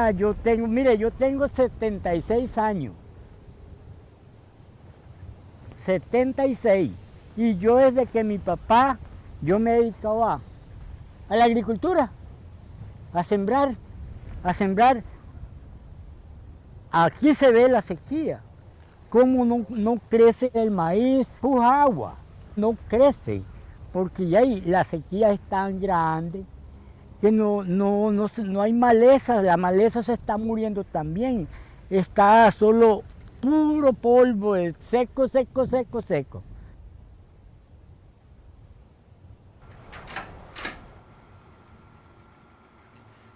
ya yo tengo, mire, yo tengo 76 años. 76. Y yo desde que mi papá, yo me he dedicado a la agricultura, a sembrar, a sembrar. Aquí se ve la sequía, cómo no crece el maíz, por agua, no crece, porque ya la sequía es tan grande que no hay maleza, la maleza se está muriendo también, está solo puro polvo, seco, seco, seco, seco.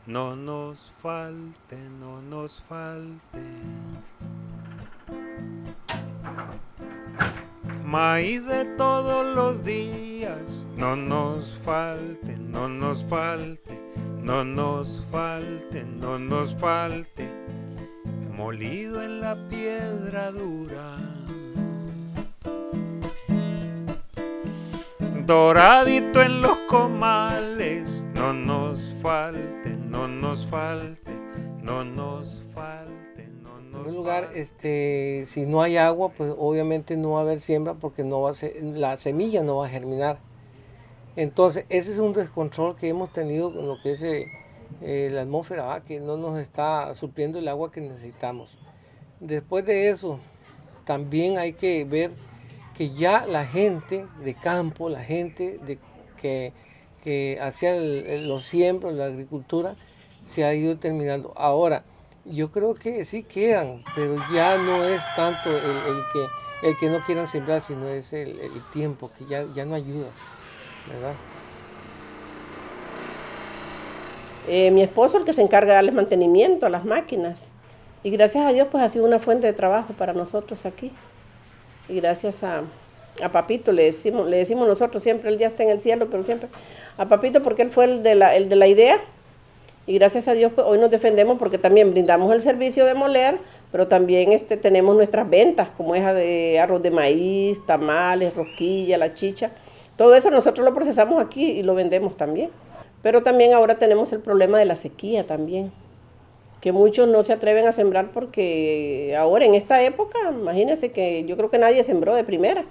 No nos falte, no nos falte maíz de todos los días. No nos falte, no nos falte, no nos falte, no nos falte, molido en la piedra dura, doradito en los comales. No nos falte, no nos falte, no nos falte, no nos falte. En primer lugar, si no hay agua, pues obviamente no va a haber siembra porque la semilla no va a germinar. Entonces, ese es un descontrol que hemos tenido con lo que es la atmósfera, ¿va? Que no nos está supliendo el agua que necesitamos. Después de eso, también hay que ver que ya la gente de campo, la gente que hacía los siembros, la agricultura, se ha ido terminando. Ahora, yo creo que sí quedan, pero ya no es tanto el que no quieran sembrar, sino es el tiempo, que ya no ayuda, ¿verdad? Mi esposo es el que se encarga de darles mantenimiento a las máquinas. Y gracias a Dios pues ha sido una fuente de trabajo para nosotros aquí. Y gracias a Papito, le decimos nosotros siempre, él ya está en el cielo, pero siempre a Papito porque él fue el de la idea. Y gracias a Dios pues, hoy nos defendemos porque también brindamos el servicio de moler, pero también tenemos nuestras ventas, como esa de arroz de maíz, tamales, rosquilla, la chicha. Todo eso nosotros lo procesamos aquí y lo vendemos también. Pero también ahora tenemos el problema de la sequía también, que muchos no se atreven a sembrar porque ahora en esta época, imagínense que yo creo que nadie sembró de primera.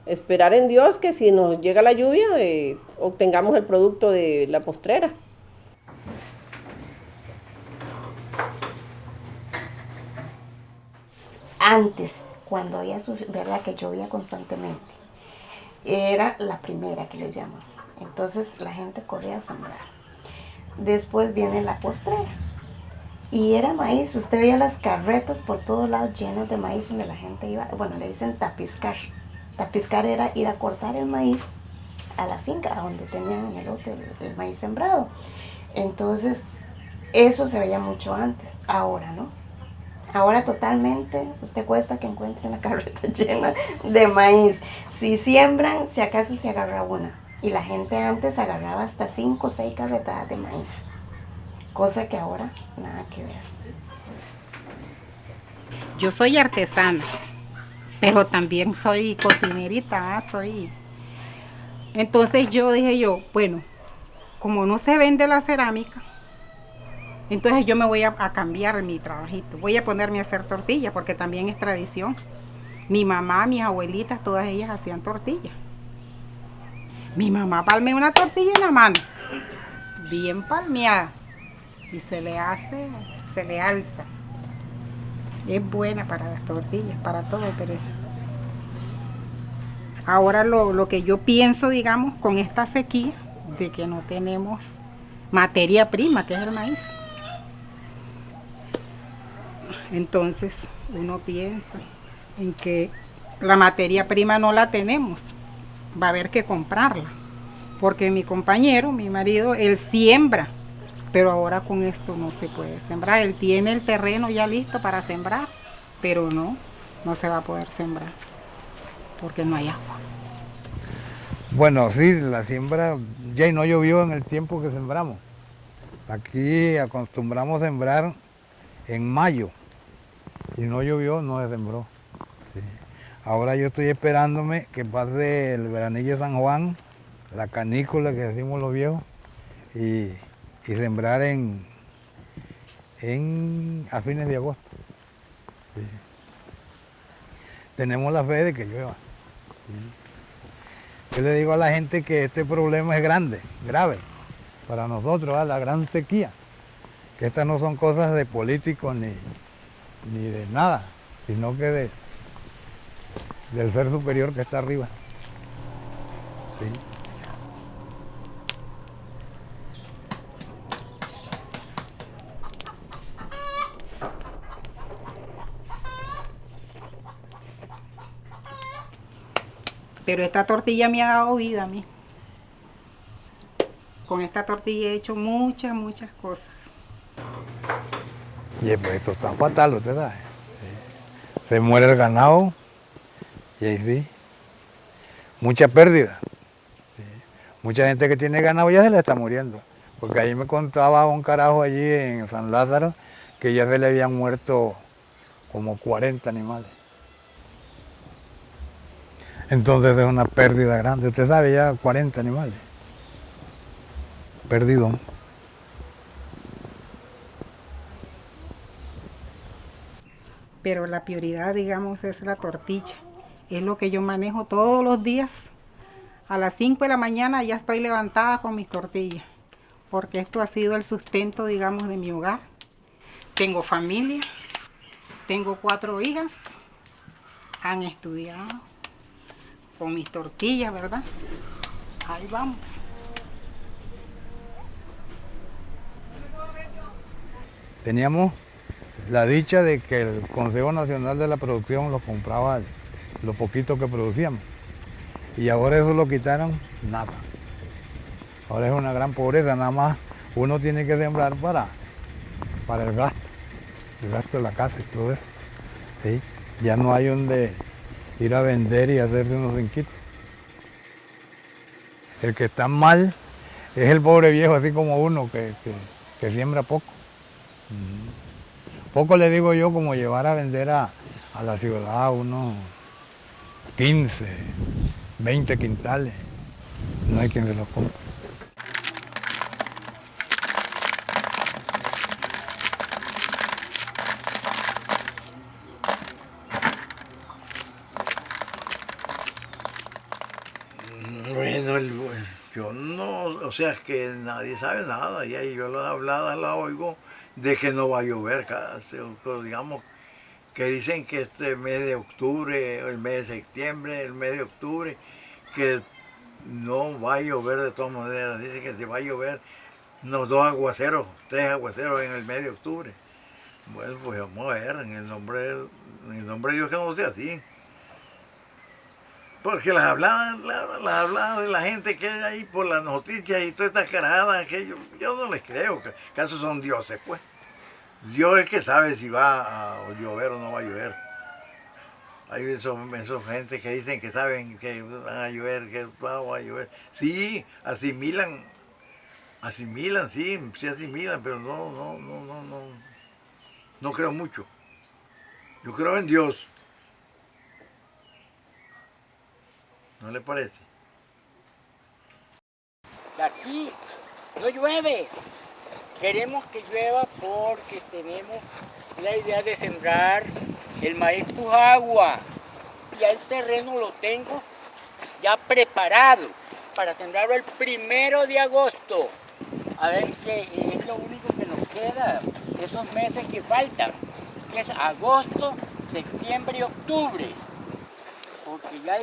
Esperar en Dios que si nos llega la lluvia obtengamos el producto de la postrera. Antes, cuando había, verdad que llovía constantemente, era la primera que le llaman. Entonces la gente corría a sembrar. Después viene la postrera. Y era maíz, usted veía las carretas por todos lados llenas de maíz donde la gente iba, bueno, le dicen tapiscar. Tapiscar era ir a cortar el maíz a la finca, a donde tenían en el lote el maíz sembrado. Entonces, eso se veía mucho antes, ahora no. Ahora totalmente, usted cuesta que encuentre una carreta llena de maíz. Si siembran, si acaso se agarra una. Y la gente antes agarraba hasta 5 o 6 carretadas de maíz. Cosa que ahora nada que ver. Yo soy artesana, pero también soy cocinerita, Entonces dije yo, bueno, como no se vende la cerámica, entonces yo me voy a cambiar mi trabajito. Voy a ponerme a hacer tortillas, porque también es tradición. Mi mamá, mis abuelitas, todas ellas hacían tortillas. Mi mamá palmea una tortilla en la mano, bien palmeada, y se le alza. Es buena para las tortillas, para todo, pero ahora lo que yo pienso, digamos, con esta sequía, de que no tenemos materia prima, que es el maíz. Entonces uno piensa en que la materia prima no la tenemos, va a haber que comprarla, porque mi compañero, mi marido, él siembra, pero ahora con esto no se puede sembrar. Él tiene el terreno ya listo para sembrar, pero no se va a poder sembrar, porque no hay agua. Bueno, sí, la siembra ya no llovió en el tiempo que sembramos. Aquí acostumbramos a sembrar en mayo y no llovió, no se sembró. Sí. Ahora yo estoy esperándome que pase el veranillo de San Juan, la canícula que decimos los viejos, y sembrar en a fines de agosto. Sí. Tenemos la fe de que llueva. Sí. Yo le digo a la gente que este problema es grande, grave, para nosotros, la gran sequía. Que estas no son cosas de políticos ni de nada, sino que del ser superior que está arriba. Sí. Pero esta tortilla me ha dado vida a mí. Con esta tortilla he hecho muchas, muchas cosas. Y pues esto está fatal, usted sabe. Sí. Se muere el ganado y ahí sí, mucha pérdida. Sí. Mucha gente que tiene ganado ya se le está muriendo. Porque ahí me contaba un carajo allí en San Lázaro que ya se le habían muerto como 40 animales. Entonces es una pérdida grande. Usted sabe, ya 40 animales. Perdido. Pero la prioridad, digamos, es la tortilla. Es lo que yo manejo todos los días. A las 5 de la mañana ya estoy levantada con mis tortillas. Porque esto ha sido el sustento, digamos, de mi hogar. Tengo familia. Tengo 4 hijas. Han estudiado. Con mis tortillas, ¿verdad? Ahí vamos. Teníamos la dicha de que el Consejo Nacional de la Producción lo compraba lo poquito que producíamos. Y ahora eso lo quitaron, nada. Ahora es una gran pobreza, nada más uno tiene que sembrar para el gasto de la casa y todo eso. ¿Sí? Ya no hay donde ir a vender y hacerse unos rinquitos. El que está mal es el pobre viejo, así como uno que siembra poco. Poco le digo yo como llevar a vender a la ciudad unos 15, 20 quintales. No hay quien se los compre. Bueno, yo no, o sea, es que nadie sabe nada, y ahí yo la oigo de que no va a llover, digamos, que dicen que este mes de octubre, el mes de septiembre, el mes de octubre, que no va a llover de todas maneras, dicen que se va a llover unos 2 aguaceros, 3 aguaceros en el mes de octubre. Bueno, pues vamos a ver, en el nombre de Dios que no sea así. Porque las hablaban de la gente que hay ahí por las noticias y todas estas carajadas que yo no les creo, que acaso son dioses, pues. Dios es que sabe si va a llover o no va a llover. Hay esos gente que dicen que saben que van a llover, que va a llover. Sí, asimilan, sí asimilan, pero no creo mucho. Yo creo en Dios. ¿No le parece? Aquí no llueve. Queremos que llueva porque tenemos la idea de sembrar el maíz pujagua. Ya el terreno lo tengo ya preparado para sembrarlo el 1 de agosto. A ver qué es lo único que nos queda, esos meses que faltan, que es agosto, septiembre y octubre. Porque ya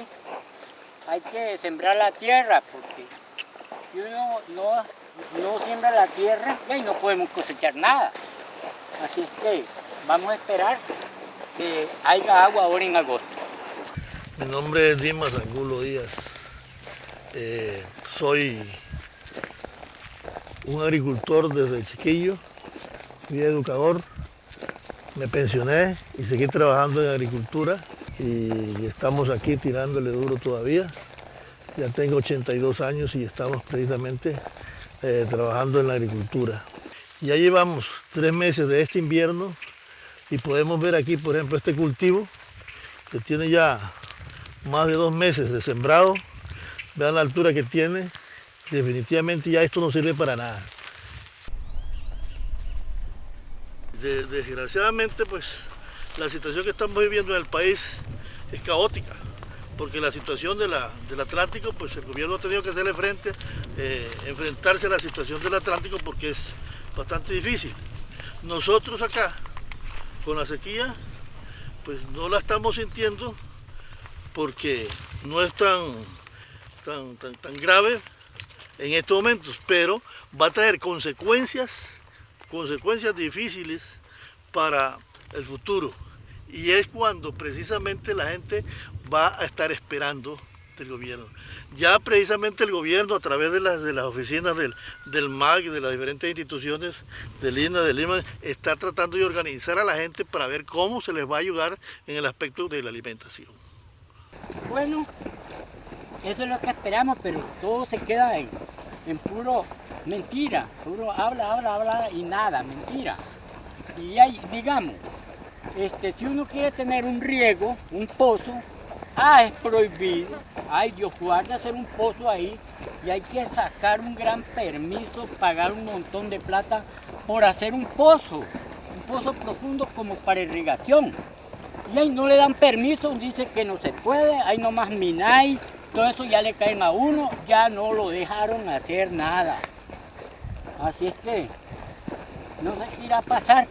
hay que sembrar la tierra, porque si uno no siembra la tierra, ya no podemos cosechar nada. Así es que vamos a esperar que haya agua ahora en agosto. Mi nombre es Dimas Angulo Díaz. Soy un agricultor desde chiquillo, fui educador, me pensioné y seguí trabajando en agricultura. Y estamos aquí tirándole duro todavía. Ya tengo 82 años y estamos precisamente trabajando en la agricultura. Ya llevamos 3 meses de este invierno y podemos ver aquí, por ejemplo, este cultivo que tiene ya más de 2 meses de sembrado. Vean la altura que tiene. Definitivamente ya esto no sirve para nada. Desgraciadamente, pues la situación que estamos viviendo en el país es caótica, porque la situación del Atlántico, pues el gobierno ha tenido que hacerle frente, enfrentarse a la situación del Atlántico porque es bastante difícil. Nosotros acá, con la sequía, pues no la estamos sintiendo porque no es tan grave en estos momentos, pero va a traer consecuencias difíciles para el futuro. Y es cuando precisamente la gente va a estar esperando del gobierno. Ya precisamente el gobierno, a través de las oficinas del MAC y de las diferentes instituciones del INA, del Lima, está tratando de organizar a la gente para ver cómo se les va a ayudar en el aspecto de la alimentación. Bueno, eso es lo que esperamos, pero todo se queda en puro mentira, puro habla y nada, mentira. Y hay, digamos, si uno quiere tener un riego, un pozo, es prohibido. Ay, Dios guarde hacer un pozo ahí y hay que sacar un gran permiso, pagar un montón de plata por hacer un pozo profundo como para irrigación. Y ahí no le dan permiso, dice que no se puede, ahí nomás minay, todo eso ya le caen a uno, ya no lo dejaron hacer nada. Así es que no sé qué irá a pasar,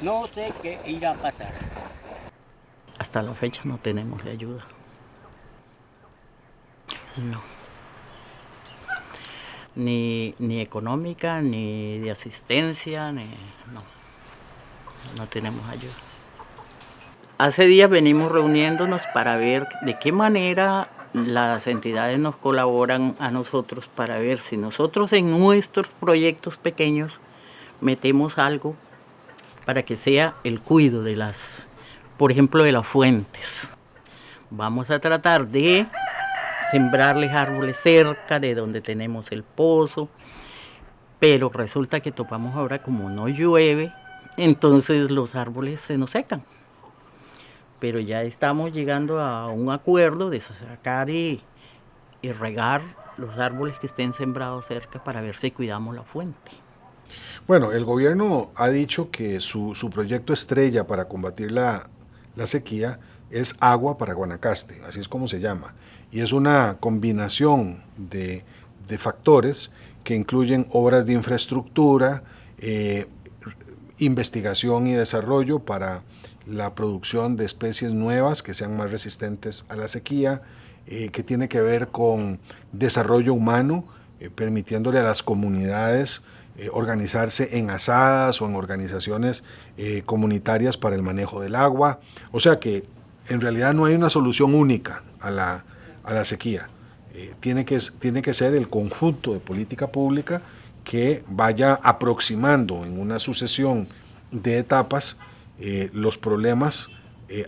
no sé qué irá a pasar. Hasta la fecha no tenemos ayuda. No. Ni económica, ni de asistencia, no tenemos ayuda. Hace días venimos reuniéndonos para ver de qué manera las entidades nos colaboran a nosotros para ver si nosotros en nuestros proyectos pequeños metemos algo para que sea el cuidado de por ejemplo, de las fuentes. Vamos a tratar de sembrarles árboles cerca de donde tenemos el pozo, pero resulta que topamos ahora como no llueve, entonces los árboles se nos secan. Pero ya estamos llegando a un acuerdo de sacar y regar los árboles que estén sembrados cerca para ver si cuidamos la fuente. Bueno, el gobierno ha dicho que su proyecto estrella para combatir la sequía es Agua para Guanacaste, así es como se llama. Y es una combinación de factores que incluyen obras de infraestructura, investigación y desarrollo para la producción de especies nuevas que sean más resistentes a la sequía, que tiene que ver con desarrollo humano, permitiéndole a las comunidades organizarse en asadas o en organizaciones comunitarias para el manejo del agua. O sea que en realidad no hay una solución única a la sequía. Tiene que ser el conjunto de política pública que vaya aproximando en una sucesión de etapas los problemas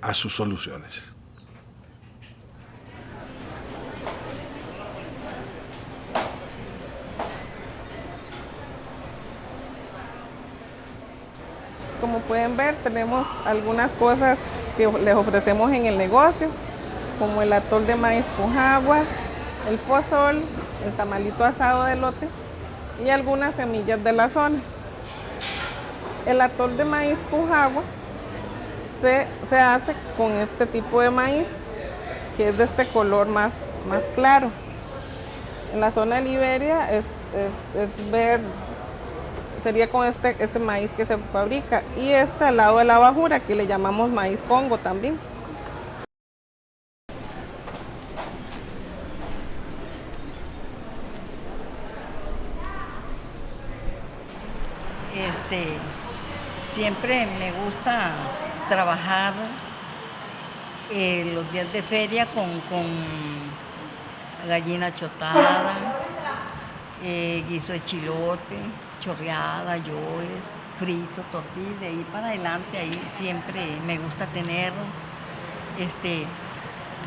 a sus soluciones. Como pueden ver, tenemos algunas cosas que les ofrecemos en el negocio, como el atol de maíz Pujagua, el pozol, el tamalito asado de elote y algunas semillas de la zona. El atol de maíz Pujagua se hace con este tipo de maíz, que es de este color más claro. En la zona de Liberia es verde, sería con este maíz que se fabrica. Y al lado de la bajura, que le llamamos maíz Congo también. Siempre me gusta trabajar los días de feria con gallina chotada, guiso de chilote, chorreada, yoles, frito, tortilla. De ahí para adelante, ahí siempre me gusta tener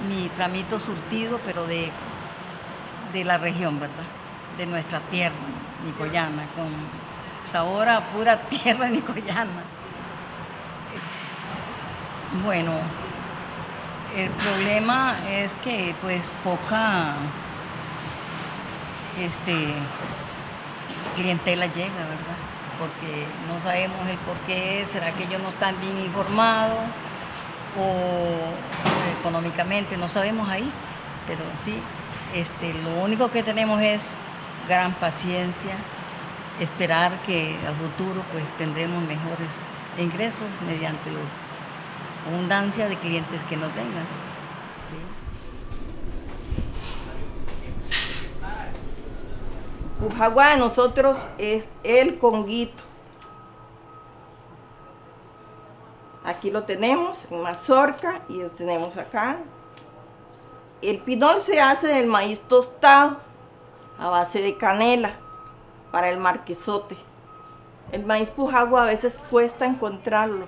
mi tramito surtido, pero de la región, ¿verdad? De nuestra tierra, nicoyana, con sabor a pura tierra nicoyana. Bueno, el problema es que pues poca clientela llega, ¿verdad? porque no sabemos el por qué, será que ellos no están bien informados o económicamente, no sabemos ahí, pero sí, lo único que tenemos es gran paciencia, esperar que a futuro pues tendremos mejores ingresos mediante la abundancia de clientes que nos tengan. Pujagua de nosotros es el conguito. Aquí lo tenemos en mazorca y lo tenemos acá. El pinol se hace del maíz tostado a base de canela para el marquesote. El maíz pujagua a veces cuesta encontrarlo.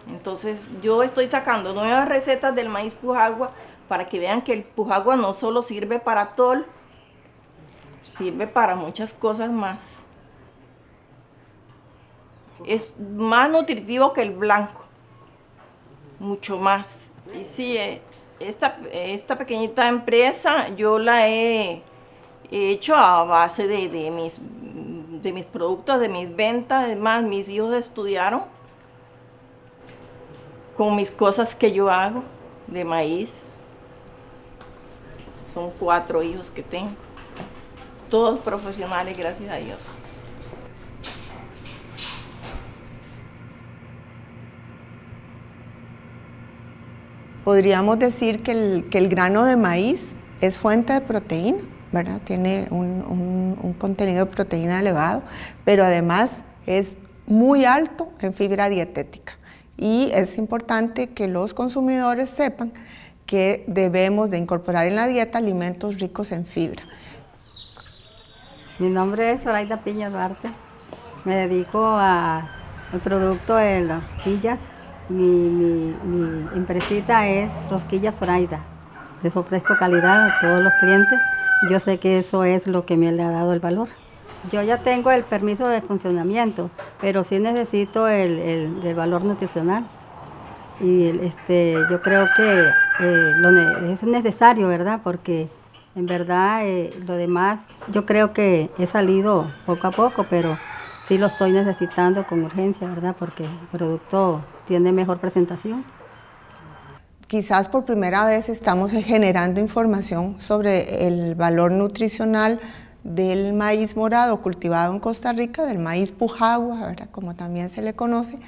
Entonces yo estoy sacando nuevas recetas del maíz pujagua para que vean que el pujagua no solo sirve para atol, sirve para muchas cosas más. Es más nutritivo que el blanco, mucho más. Y sí, esta pequeñita empresa yo la he hecho a base de mis productos, de mis ventas. Además, mis hijos estudiaron con mis cosas que yo hago de maíz. Son 4 hijos que tengo. Todos profesionales, gracias a Dios. Podríamos decir que el grano de maíz es fuente de proteína, ¿verdad? Tiene un contenido de proteína elevado, pero además es muy alto en fibra dietética. Y es importante que los consumidores sepan que debemos de incorporar en la dieta alimentos ricos en fibra. Mi nombre es Zoraida Piña Duarte. Me dedico al producto de las rosquillas. Mi empresita es Rosquillas Zoraida. Les ofrezco calidad a todos los clientes. Yo sé que eso es lo que me le ha dado el valor. Yo ya tengo el permiso de funcionamiento, pero sí necesito el valor nutricional. Y yo creo que es necesario, ¿verdad? Porque en verdad lo demás yo creo que he salido poco a poco, pero sí lo estoy necesitando con urgencia, ¿verdad? Porque el producto tiene mejor presentación. Quizás por primera vez estamos generando información sobre el valor nutricional del maíz morado cultivado en Costa Rica, del maíz pujagua, ¿verdad? Como también se le conoce,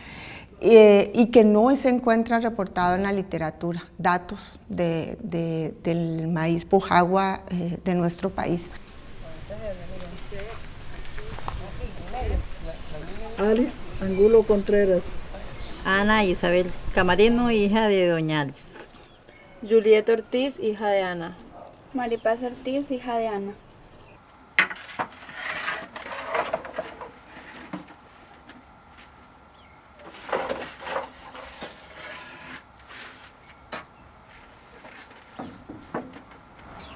y que no se encuentra reportado en la literatura, datos del maíz pujagua de nuestro país. Alice Angulo Contreras. Ana Isabel Camarino, hija de doña Alice. Julieta Ortiz, hija de Ana. Maripaz Ortiz, hija de Ana.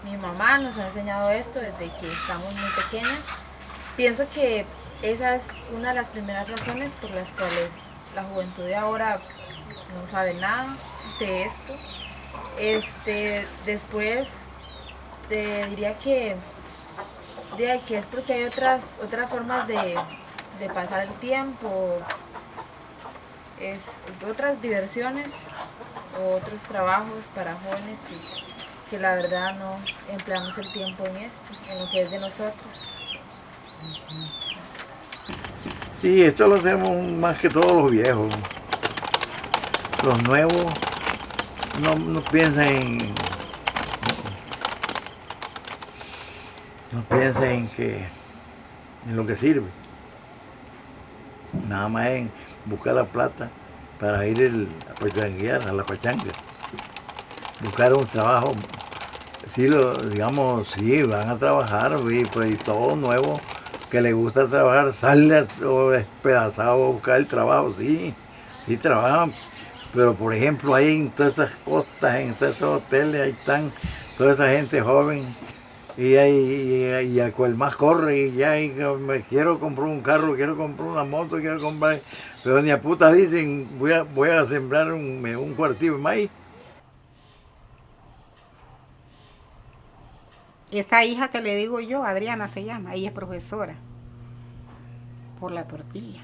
Mi mamá nos ha enseñado esto desde que estamos muy pequeñas. Pienso que esa es una de las primeras razones por las cuales la juventud de ahora no sabe nada de esto. Después diría que es porque hay otras formas de pasar el tiempo, otras diversiones o otros trabajos para jóvenes que la verdad no empleamos el tiempo en esto, en lo que es de nosotros. Sí, esto lo hacemos más que todos los viejos. Los nuevos no piensan en lo que sirve. Nada más en buscar la plata para ir a pachanguear, a la pachanga. Buscar un trabajo, sí, van a trabajar, y todo nuevo que le gusta trabajar, sale o despedazado a buscar el trabajo, sí trabajan, pero por ejemplo ahí en todas esas costas, en todos esos hoteles, ahí están toda esa gente joven, y a cual más corre, y ya me quiero comprar un carro, quiero comprar una moto, pero ni a puta dicen, voy a sembrar un cuartillo de maíz. Esta hija que le digo yo, Adriana se llama, ella es profesora. por la tortilla.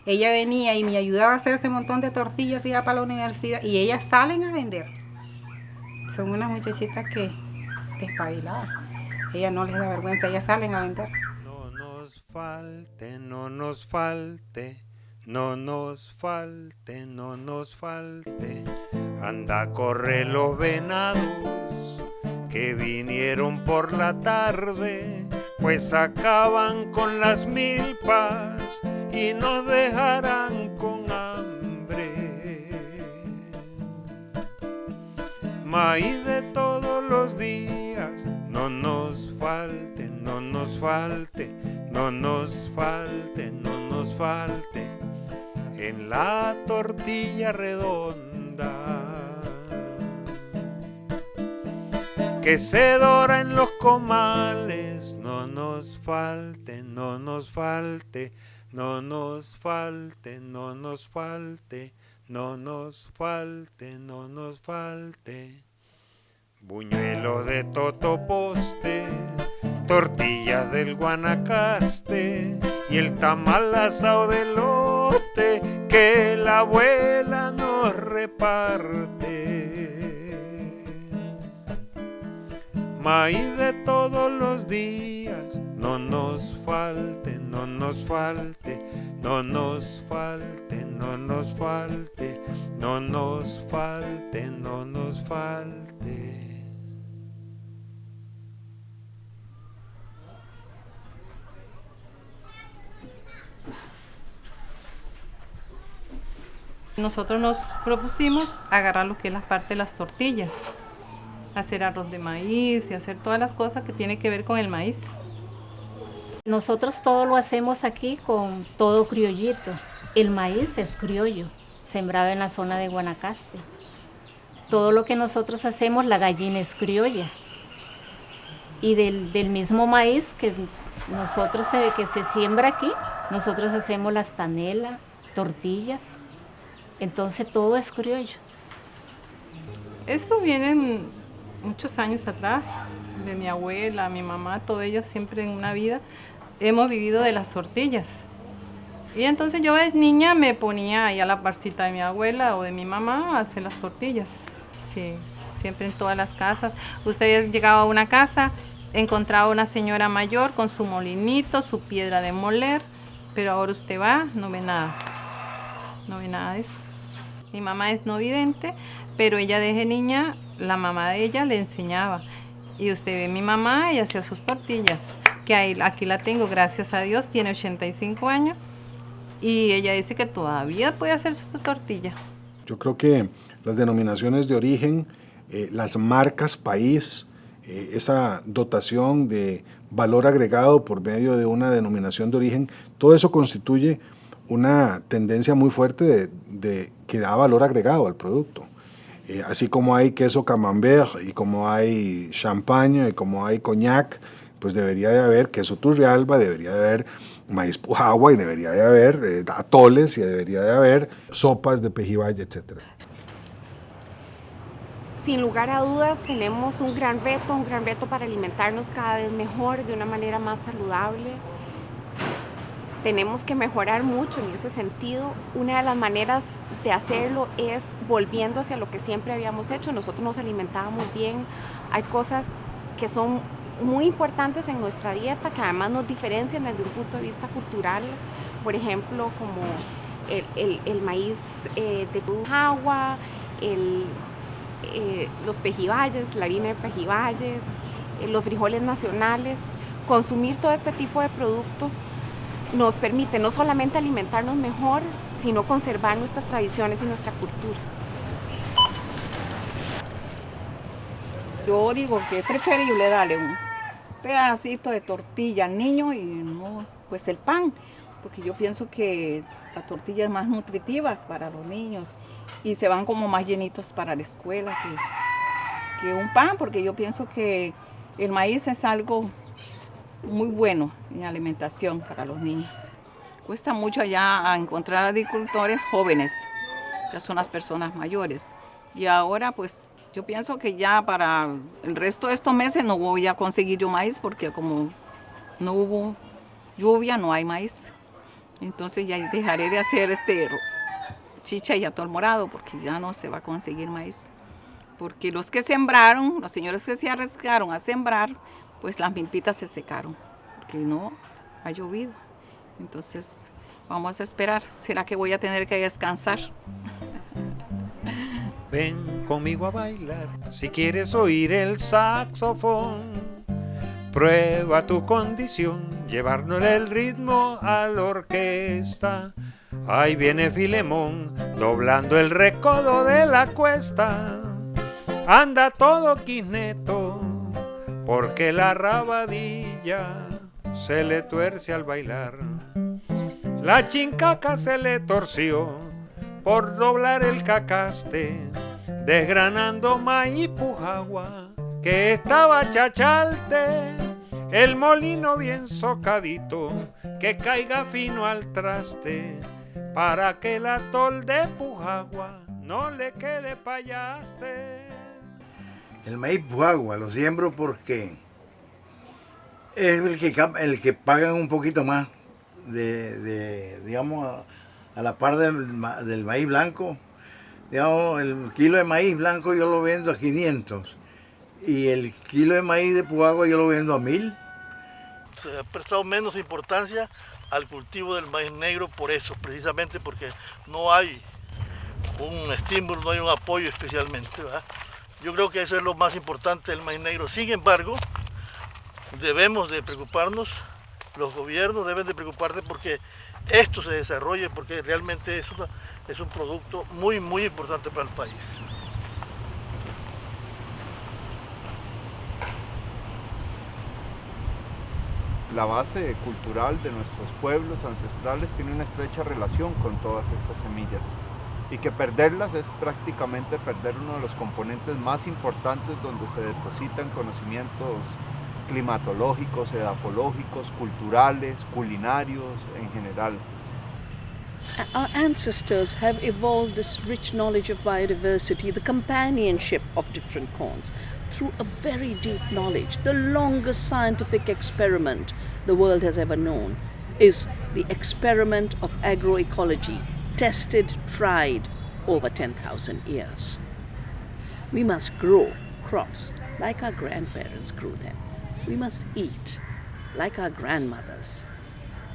Ella venía y me ayudaba a hacer ese montón de tortillas, iba para la universidad y ellas salen a vender. Son unas muchachitas que despabiladas. Ellas no les da vergüenza, ellas salen a vender. No nos falte, no nos falte, no nos falte, no nos falte. Anda, corre los venados que vinieron por la tarde, pues acaban con las milpas y nos dejarán con hambre. Maíz de todos los días, no nos falte, no nos falte, no nos falte, no nos falte, en la tortilla redonda que se dora en los comales. No nos falte, no nos falte, no nos falte, no nos falte, no nos falte, no nos falte. Buñuelo de totoposte, tortillas del Guanacaste y el tamal asado de lote que la abuela nos reparte. Maíz de todos los días, no nos falte, no nos falte, no nos falte, no nos falte, no nos falte, no nos falte. Nosotros nos propusimos agarrar lo que es la parte de las tortillas, hacer arroz de maíz y hacer todas las cosas que tienen que ver con el maíz. Nosotros todo lo hacemos aquí con todo criollito. El maíz es criollo, sembrado en la zona de Guanacaste. Todo lo que nosotros hacemos, la gallina es criolla. Y del mismo maíz que se siembra aquí, nosotros hacemos las tanelas, tortillas. Entonces todo es criollo. Esto viene muchos años atrás, de mi abuela, mi mamá, todas ellas siempre en una vida hemos vivido de las tortillas. Y entonces yo de niña me ponía ahí a la parcita de mi abuela o de mi mamá a hacer las tortillas. Sí, siempre en todas las casas. Usted llegaba a una casa, encontraba una señora mayor con su molinito, su piedra de moler, pero ahora usted va, no ve nada. No ve nada de eso. Mi mamá es no vidente, pero ella desde niña, la mamá de ella le enseñaba. Y usted ve mi mamá, ella hacía sus tortillas, que aquí la tengo, gracias a Dios, tiene 85 años. Y ella dice que todavía puede hacer su tortilla. Yo creo que las denominaciones de origen, las marcas país, esa dotación de valor agregado por medio de una denominación de origen, todo eso constituye una tendencia muy fuerte de que da valor agregado al producto. Así como hay queso camembert y como hay champagne y como hay coñac, pues debería de haber queso Turrialba, debería de haber maíz Pujagua y debería de haber atoles y debería de haber sopas de pejibaye, etc. Sin lugar a dudas tenemos un gran reto para alimentarnos cada vez mejor, de una manera más saludable. Tenemos que mejorar mucho en ese sentido. Una de las maneras de hacerlo es volviendo hacia lo que siempre habíamos hecho. Nosotros nos alimentábamos bien. Hay cosas que son muy importantes en nuestra dieta que además nos diferencian desde un punto de vista cultural. Por ejemplo, como el maíz de Pujagua, los pejibayes, la harina de pejibayes, los frijoles nacionales. Consumir todo este tipo de productos nos permite no solamente alimentarnos mejor, sino conservar nuestras tradiciones y nuestra cultura. Yo digo que es preferible darle un pedacito de tortilla al niño y no pues el pan, porque yo pienso que la tortilla es más nutritiva para los niños y se van como más llenitos para la escuela que un pan, porque yo pienso que el maíz es algo muy bueno en alimentación para los niños. Cuesta mucho allá encontrar agricultores jóvenes, ya son las personas mayores. Y ahora pues yo pienso que ya para el resto de estos meses no voy a conseguir yo maíz porque como no hubo lluvia no hay maíz. Entonces ya dejaré de hacer chicha y atol morado porque ya no se va a conseguir maíz. Porque los que sembraron, los señores que se arriesgaron a sembrar, pues las milpitas se secaron porque no ha llovido. Entonces vamos a esperar. ¿Será que voy a tener que descansar? Ven conmigo a bailar si quieres oír el saxofón. Prueba tu condición, llevarnos el ritmo a la orquesta. Ahí viene Filemón, doblando el recodo de la cuesta. Anda todo quisneto, porque la rabadilla se le tuerce al bailar. La chincaca se le torció por doblar el cacaste, desgranando maíz pujagua que estaba chachalte. El molino bien socadito, que caiga fino al traste, para que el atol de pujagua no le quede payaste. El maíz pujagua lo siembro porque es el que pagan un poquito más digamos, a la par del maíz blanco. Digamos, el kilo de maíz blanco yo lo vendo a 500 y el kilo de maíz de pujagua yo lo vendo a 1000. Se ha prestado menos importancia al cultivo del maíz negro por eso, precisamente porque no hay un estímulo, no hay un apoyo especialmente, ¿verdad? Yo creo que eso es lo más importante del maíz negro. Sin embargo, debemos de preocuparnos, los gobiernos deben de preocuparse porque esto se desarrolle, porque realmente es un producto muy, muy importante para el país. La base cultural de nuestros pueblos ancestrales tiene una estrecha relación con todas estas semillas y que perderlas es prácticamente perder uno de los componentes más importantes donde se depositan conocimientos climatológicos, edafológicos, culturales, culinarios en general. Our ancestors have evolved this rich knowledge of biodiversity, the companionship of different corns, through a very deep knowledge. The longest scientific experiment the world has ever known is the experiment of agroecology, tested, tried over 10,000 years. We must grow crops like our grandparents grew them. We must eat like our grandmothers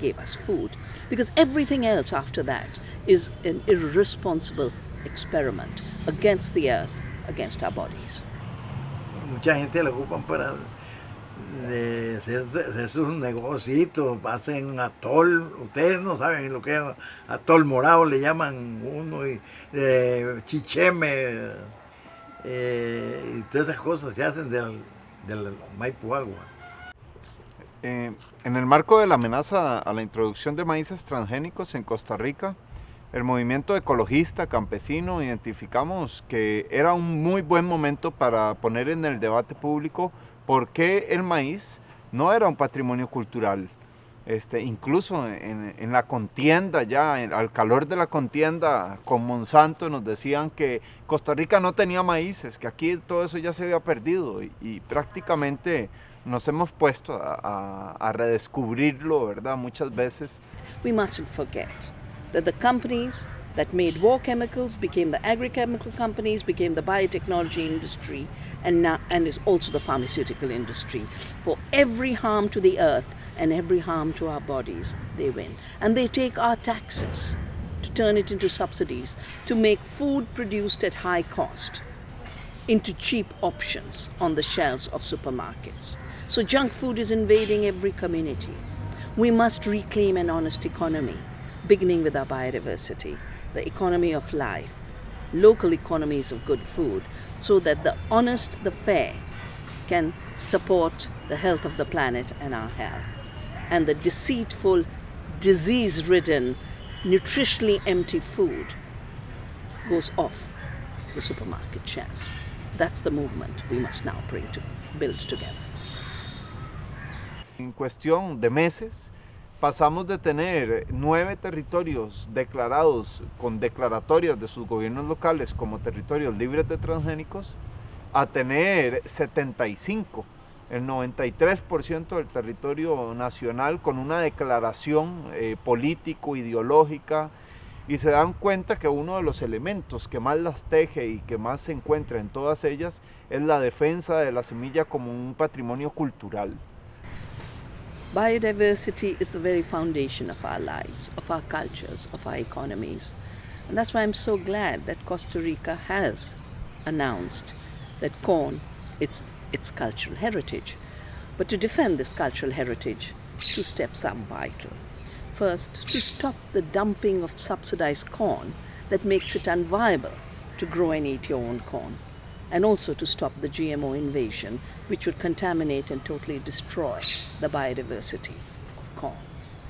gave us food, because everything else after that is an irresponsible experiment against the earth, against our bodies. Mucha gente la ocupan para hacer sus negocios, hacen atol. Ustedes no saben lo que es atol morado, le llaman uno, y chicheme, y todas esas cosas se hacen del maíz pujagua. En el marco de la amenaza a la introducción de maíces transgénicos en Costa Rica, el movimiento ecologista campesino identificamos que era un muy buen momento para poner en el debate público por qué el maíz no era un patrimonio cultural. Incluso en la contienda, al calor de la contienda con Monsanto, nos decían que Costa Rica no tenía maíces, que aquí todo eso ya se había perdido y prácticamente nos hemos puesto a redescubrirlo, ¿verdad? Muchas veces. We mustn't forget that the companies that made war chemicals became the agrochemical companies, became the biotechnology industry, and is also the pharmaceutical industry. For every harm to the earth and every harm to our bodies, they win. And they take our taxes to turn it into subsidies, to make food produced at high cost into cheap options on the shelves of supermarkets. So junk food is invading every community. We must reclaim an honest economy, beginning with our biodiversity, the economy of life, local economies of good food, so that the honest, the fair, can support the health of the planet and our health. And the deceitful, disease-ridden, nutritionally empty food goes off the supermarket shelves. That's the movement we must now build together. En cuestión de meses, pasamos de tener 9 territorios declarados con declaratorias de sus gobiernos locales como territorios libres de transgénicos a tener 75. el 93% del territorio nacional con una declaración político-ideológica, y se dan cuenta que uno de los elementos que más las teje y que más se encuentra en todas ellas es la defensa de la semilla como un patrimonio cultural. Biodiversity is the very foundation of our lives, of our cultures, of our economies. And that's why I'm so glad that Costa Rica has announced that corn is its cultural heritage. But to defend this cultural heritage, 2 steps are vital. First, to stop the dumping of subsidized corn that makes it unviable to grow and eat your own corn. And also to stop the GMO invasion, which would contaminate and totally destroy the biodiversity of corn,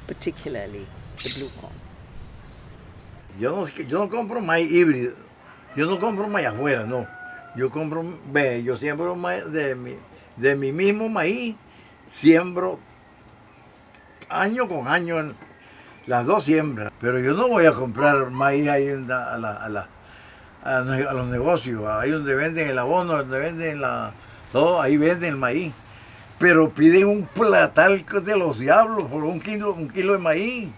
particularly the blue corn. Yo no compro maíz híbrido, yo no compro maíz afuera, no. Yo siembro maíz de mi mismo maíz, siembro año con año, las 2 siembras. Pero yo no voy a comprar maíz ahí a los negocios, ahí donde venden el abono, donde venden todo, ahí venden el maíz. Pero piden un platal de los diablos por un kilo de maíz.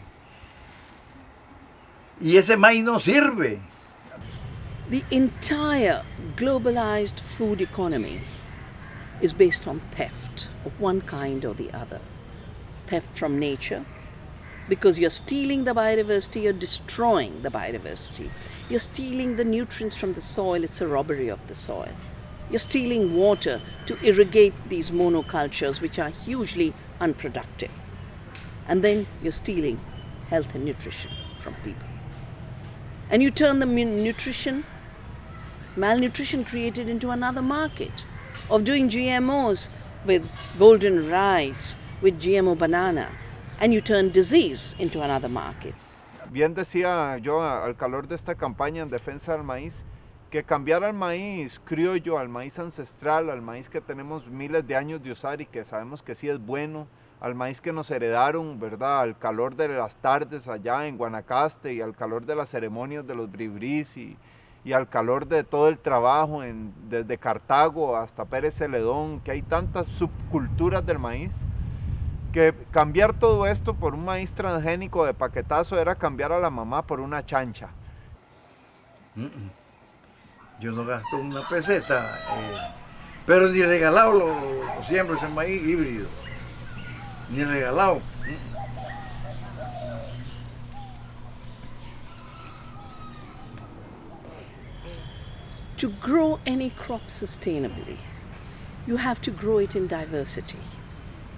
Y ese maíz no sirve. The entire globalized food economy is based on theft of one kind or the other. Theft from nature, because you're stealing the biodiversity, you're destroying the biodiversity. You're stealing the nutrients from the soil, it's a robbery of the soil. You're stealing water to irrigate these monocultures, which are hugely unproductive. And then you're stealing health and nutrition from people. And you turn the malnutrition created into another market of doing GMOs with golden rice, with GMO banana, and you turn disease into another market. Bien decía yo al calor de esta campaña en defensa del maíz, que cambiar al maíz criollo, al maíz ancestral, al maíz que tenemos miles de años de usar y que sabemos que sí es bueno, al maíz que nos heredaron, ¿verdad? Al calor de las tardes allá en Guanacaste y al calor de las ceremonias de los bribrís y al calor de todo el trabajo desde Cartago hasta Pérez Celedón, que hay tantas subculturas del maíz, que cambiar todo esto por un maíz transgénico de paquetazo era cambiar a la mamá por una chancha. Yo no gasto una peseta, pero ni regalado lo siembro ese maíz híbrido. Ni regalado. To grow any crop sustainably, you have to grow it in diversity.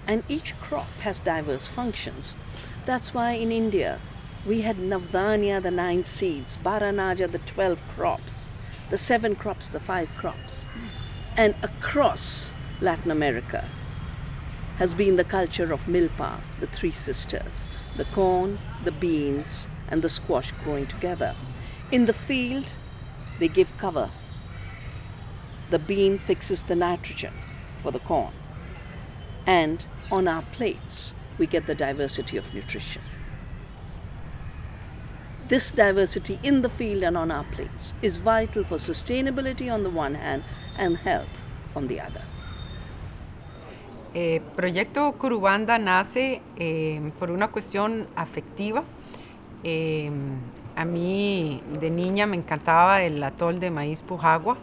And each crop has diverse functions. That's why in India, we had Navdanya, the 9 seeds, Baranaja, the 12 crops, the 7 crops, the 5 crops. And across Latin America has been the culture of milpa, the 3 sisters, the corn, the beans, and the squash growing together. In the field, they give cover. The bean fixes the nitrogen for the corn. And on our plates, we get the diversity of nutrition. This diversity in the field and on our plates is vital for sustainability on the one hand and health on the other. Proyecto Curubanda nace por una cuestión afectiva. A mí de niña me encantaba el atol de maíz Pujagua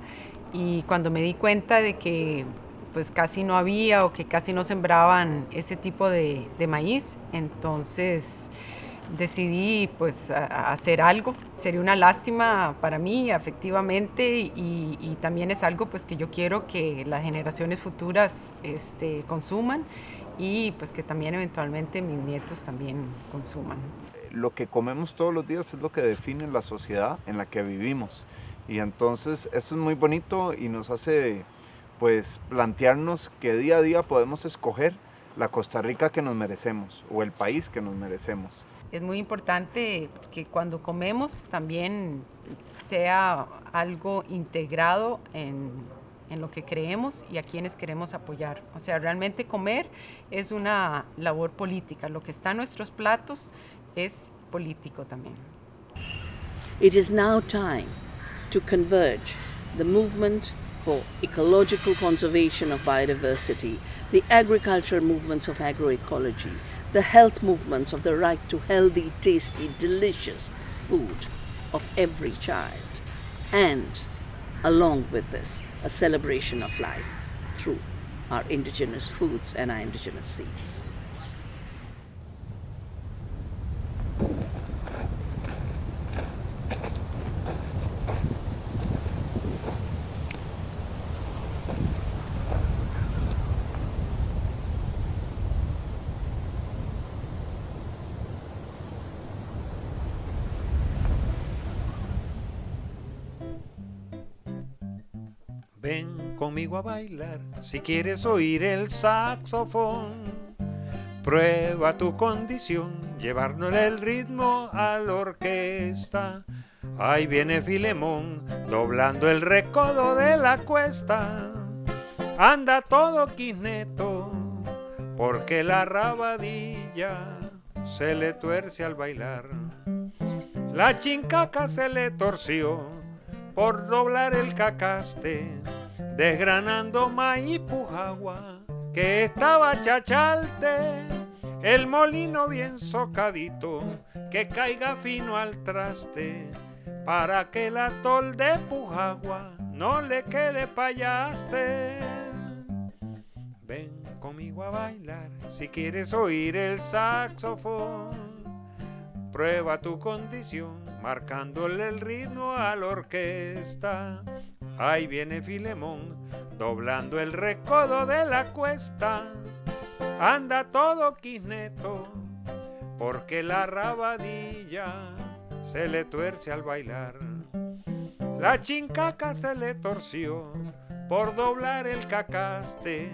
y cuando me di cuenta de que pues casi no había o que casi no sembraban ese tipo de maíz, entonces decidí pues hacer algo. Sería una lástima para mí afectivamente y también es algo pues que yo quiero que las generaciones futuras consuman y pues que también eventualmente mis nietos también consuman. Lo que comemos todos los días es lo que define la sociedad en la que vivimos y entonces eso es muy bonito y nos hace pues plantearnos que día a día podemos escoger la Costa Rica que nos merecemos o el país que nos merecemos. Es muy importante que cuando comemos también sea algo integrado en lo que creemos y a quienes queremos apoyar. O sea, realmente comer es una labor política. Lo que está en nuestros platos es político también. It is now time to converge the movement for ecological conservation of biodiversity, the agricultural movements of agroecology, the health movements of the right to healthy, tasty, delicious food of every child, and along with this, a celebration of life through our indigenous foods and our indigenous seeds. Ven conmigo a bailar si quieres oír el saxofón. Prueba tu condición, llevarnos el ritmo a la orquesta. Ahí viene Filemón, doblando el recodo de la cuesta. Anda todo quisneto, porque la rabadilla se le tuerce al bailar. La chincaca se le torció por doblar el cacaste, desgranando maíz pujagua, que estaba chachalte, el molino bien socadito, que caiga fino al traste, para que el atol de Pujagua no le quede payaste. Ven conmigo a bailar si quieres oír el saxofón, prueba tu condición, marcándole el ritmo a la orquesta. Ahí viene Filemón, doblando el recodo de la cuesta. Anda todo quisneto, porque la rabadilla se le tuerce al bailar. La chincaca se le torció por doblar el cacaste,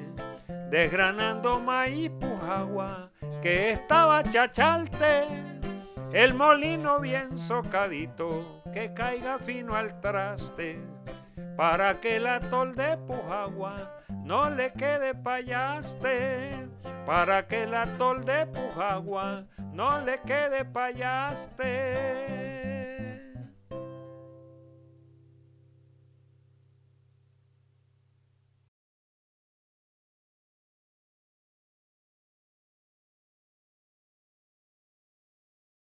desgranando maíz Pujagua, que estaba chachalte, el molino bien socadito, que caiga fino al traste, para que el atol de Pujagua no le quede payaste, para que el atol de Pujagua no le quede payaste.